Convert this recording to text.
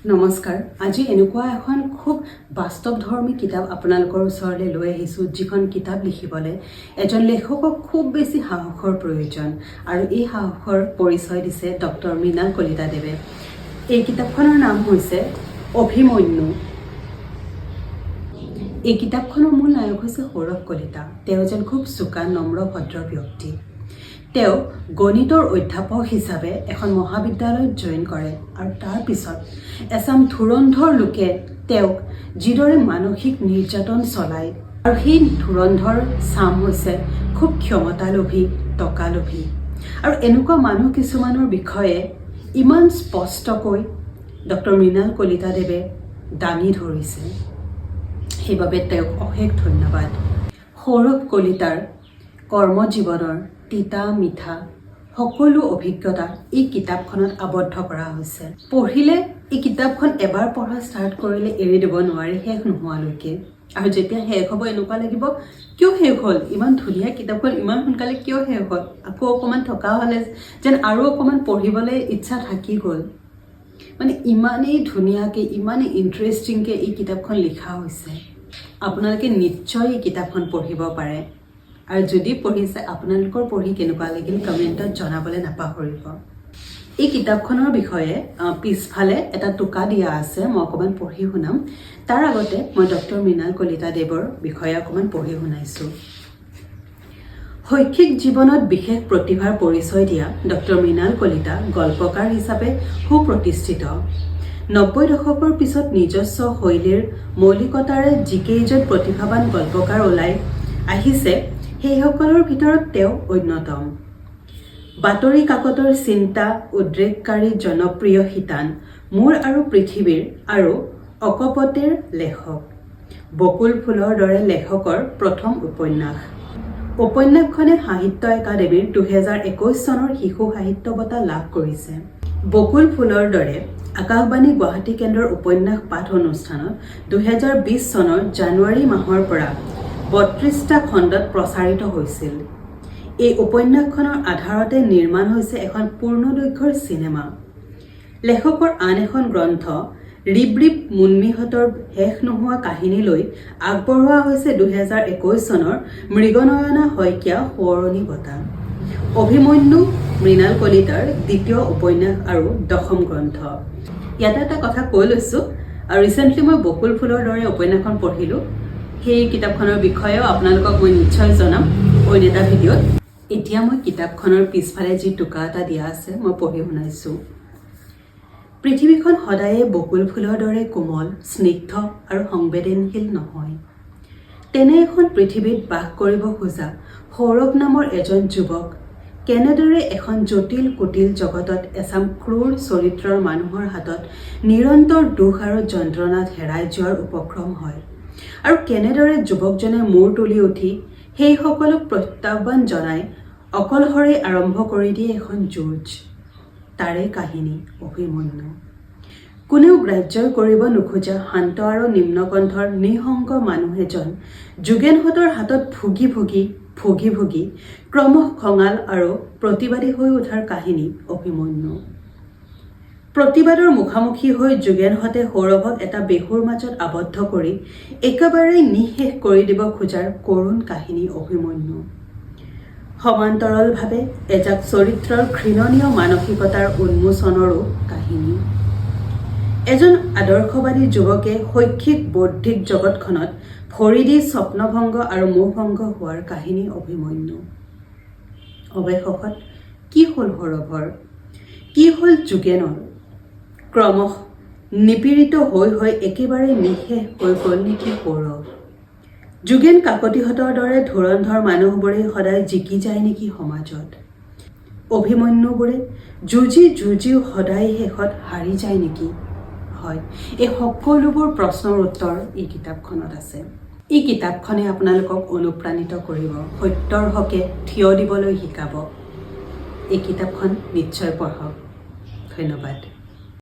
নমস্কাৰ। আজি এনেকুৱা এখন খুব বাস্তৱধৰ্মী কিতাপ আপোনালোকৰ ওচৰলৈ লৈ আহিছোঁ, যিখন কিতাপ লিখিবলৈ এজন লেখকক খুব বেছি সাহসৰ প্ৰয়োজন, আৰু এই সাহসৰ পৰিচয় দিছে ডক্টৰ মৃণাল কলিতাদেৱে। এই কিতাপখনৰ নাম হৈছে অভিমন্যু। এই কিতাপখনৰ মূল নায়ক হৈছে সৌৰভ কলিতা। তেওঁ এজন খুব চোকা, নম্ৰ, ভদ্ৰ ব্যক্তি। তেওঁ গণিতৰ অধ্যাপক হিচাপে এখন মহাবিদ্যালয়ত জইন কৰে, আৰু তাৰ পিছত এচাম ধুৰন্ধৰ লোকে তেওঁক যিদৰে মানসিক নিৰ্যাতন চলায়, আৰু সেই ধুৰন্ধৰ চাম হৈছে খুব ক্ষমতালোভী, টকালোভী। আৰু এনেকুৱা মানুহ কিছুমানৰ বিষয়ে ইমান স্পষ্টকৈ ডক্টৰ মৃণাল কলিতাদেৱে দাঙি ধৰিছে, সেইবাবে তেওঁক অশেষ ধন্যবাদ। সৌৰভ কলিতাৰ কৰ্মজীৱনৰ তিতা মিঠা সকলো অভিজ্ঞতা এই কিতাপখনত আবদ্ধ কৰা হৈছে। পঢ়িলে এই কিতাপখন এবাৰ পঢ়া ষ্টাৰ্ট কৰিলে এৰি দিব নোৱাৰি, শেষ নোহোৱালৈকে। আৰু যেতিয়া শেষ হ'ব এনেকুৱা লাগিব কিয় শেষ হ'ল, ইমান ধুনীয়া কিতাপখন ইমান সোনকালে কিয় শেষ হ'ল, আকৌ অকণমান থকা হ'লে যেন আৰু অকণমান পঢ়িবলৈ ইচ্ছা থাকি গ'ল। মানে ইমানেই ধুনীয়াকৈ, ইমানেই ইণ্টাৰেষ্টিংকৈ এই কিতাপখন লিখা হৈছে। আপোনালোকে নিশ্চয় এই কিতাপখন পঢ়িব পাৰে, আৰু যদি পঢ়িছে আপোনালোকৰ পঢ়ি কেনেকুৱা লাগিল কমেণ্টত জনাবলৈ নাপাহৰিব। এই কিতাপখনৰ বিষয়ে পিছফালে এটা টোকা দিয়া আছে, মই অকণমান পঢ়ি শুনাম। তাৰ আগতে মই ডক্টৰ মৃণাল কলিতাদেৱৰ বিষয়ে অকণমান পঢ়ি শুনাইছোঁ। শৈক্ষিক জীৱনত বিশেষ প্ৰতিভাৰ পৰিচয় দিয়া ডক্টৰ মৃণাল কলিতা গল্পকাৰ হিচাপে সুপ্ৰতিষ্ঠিত। ৯০ দশকৰ পিছত নিজস্ব শৈলীৰ মৌলিকতাৰে যিকেইজন প্ৰতিভাৱান গল্পকাৰ ওলাই আহিছে, সেইসকলৰ ভিতৰত তেওঁ অন্যতম। বাতৰি কাকতৰ চিন্তা উদ্ৰেককাৰী জনপ্ৰিয় শিতান মোৰ আৰু পৃথিৱীৰ আৰু অকপতেৰ লেখক। বকুল ফুলৰ দৰে লেখকৰ প্ৰথম উপন্যাস। উপন্যাসখনে সাহিত্য একাডেমীৰ ২০২১ চনৰ শিশু সাহিত্য বঁটা লাভ কৰিছে। বকুল ফুলৰ দৰে আকাশবাণী গুৱাহাটী কেন্দ্ৰৰ উপন্যাস পাঠ অনুষ্ঠানত ২০২০ চনৰ জানুৱাৰী মাহৰ পৰা ৩২টা খণ্ডত প্ৰচাৰিত হৈছিল। এই উপন্যাসখনৰ আধাৰতে নিৰ্মাণ হৈছে এখন পূৰ্ণদৈৰ্ঘ্যৰ চিনেমা। লেখকৰ আন এখন গ্ৰন্থ ৰিবৰিব মুন্মিহঁতৰ শেষ নোহোৱা কাহিনীলৈ আগবঢ়োৱা হৈছে ২০২১ চনৰ মৃগনয়না শইকীয়া সোঁৱৰণী বঁটা। অভিমন্যু মৃণাল কলিতাৰ দ্বিতীয় উপন্যাস আৰু দশম গ্ৰন্থ। ইয়াতে এটা কথা কৈ লৈছোঁ, আৰু ৰিচেণ্টলি মই বকুল ফুলৰ দৰে উপন্যাসখন পঢ়িলোঁ। সেই কিতাপখনৰ বিষয়েও আপোনালোকক মই নিশ্চয় জনাম অইন এটা ভিডিঅ'ত। এতিয়া মই কিতাপখনৰ পিছফালে যি টোকা এটা দিয়া আছে মই পঢ়ি শুনাইছোঁ। পৃথিৱীখন সদায়ে বকুল ফুলৰ দৰে কোমল, স্নিগ্ধ আৰু সংবেদনশীল নহয়। তেনে এখন পৃথিৱীত বাস কৰিব খোজা সৌৰভ নামৰ এজন যুৱক কেনেদৰে এখন জটিল কুটিল জগতত এচাম ক্ৰূৰ চৰিত্ৰৰ মানুহৰ হাতত নিৰন্তৰ দুখ আৰু যন্ত্ৰণাত হেৰাই যোৱাৰ উপক্ৰম হয়, আৰু কেনেদৰে যুৱকজনে মূৰ তুলি উঠি সেইসকলক প্ৰত্যাহ্বান জনাই অকলশৰে আৰম্ভ কৰি দিয়ে এখন যুঁজ। তাৰে কাহিনী অভিমন্যু। কোনেও গ্ৰাহ্যই কৰিব নোখোজা শান্ত আৰু নিম্নকণ্ঠৰ নিঃসংগ মানুহ এজন যোগেনহঁতৰ হাতত ভুগি ভুগি ক্ৰমশ খঙাল আৰু প্ৰতিবাদী হৈ উঠাৰ কাহিনী অভিমন্যু। প্ৰতিবাদৰ মুখামুখি হৈ যোগেনহঁতে সৌৰভক এটা বেহুৰ মাজত আবদ্ধ কৰি একেবাৰে নিঃশেষ কৰি দিব খোজাৰ কৰুণ কাহিনী অভিমন্যু। সমান্তৰালভাৱে এজাক চৰিত্ৰৰ ঘৃণনীয় মানসিকতাৰ উন্মোচনৰো কাহিনী। এজন আদৰ্শবাদী যুৱকে শৈক্ষিক বৌদ্ধিক জগতখনত ভৰি দি স্বপ্নভংগ আৰু মোহভংগ হোৱাৰ কাহিনী অভিমন্যু। অৱশেষত কি হ'ল সৌৰভৰ, কি হ'ল যোগেনৰ? ক্ৰমশ নিপীড়িত হৈ একেবাৰে নিঃশেষ হৈ গ'ল নেকি সৌৰভ? যোগেন কাকতিহঁতৰ দৰে ধুৰন্ধৰ মানুহবোৰে সদায় জিকি যায় নেকি সমাজত? অভিমন্যুবোৰে যুঁজিও সদায় শেষত হাৰি যায় নেকি? হয়, এই সকলোবোৰ প্ৰশ্নৰ উত্তৰ এই কিতাপখনত আছে। এই কিতাপখনে আপোনালোকক অনুপ্ৰাণিত কৰিব, সত্যৰ হকে থিয় দিবলৈ শিকাব। এই কিতাপখন নিশ্চয় পঢ়ক। ধন্যবাদ।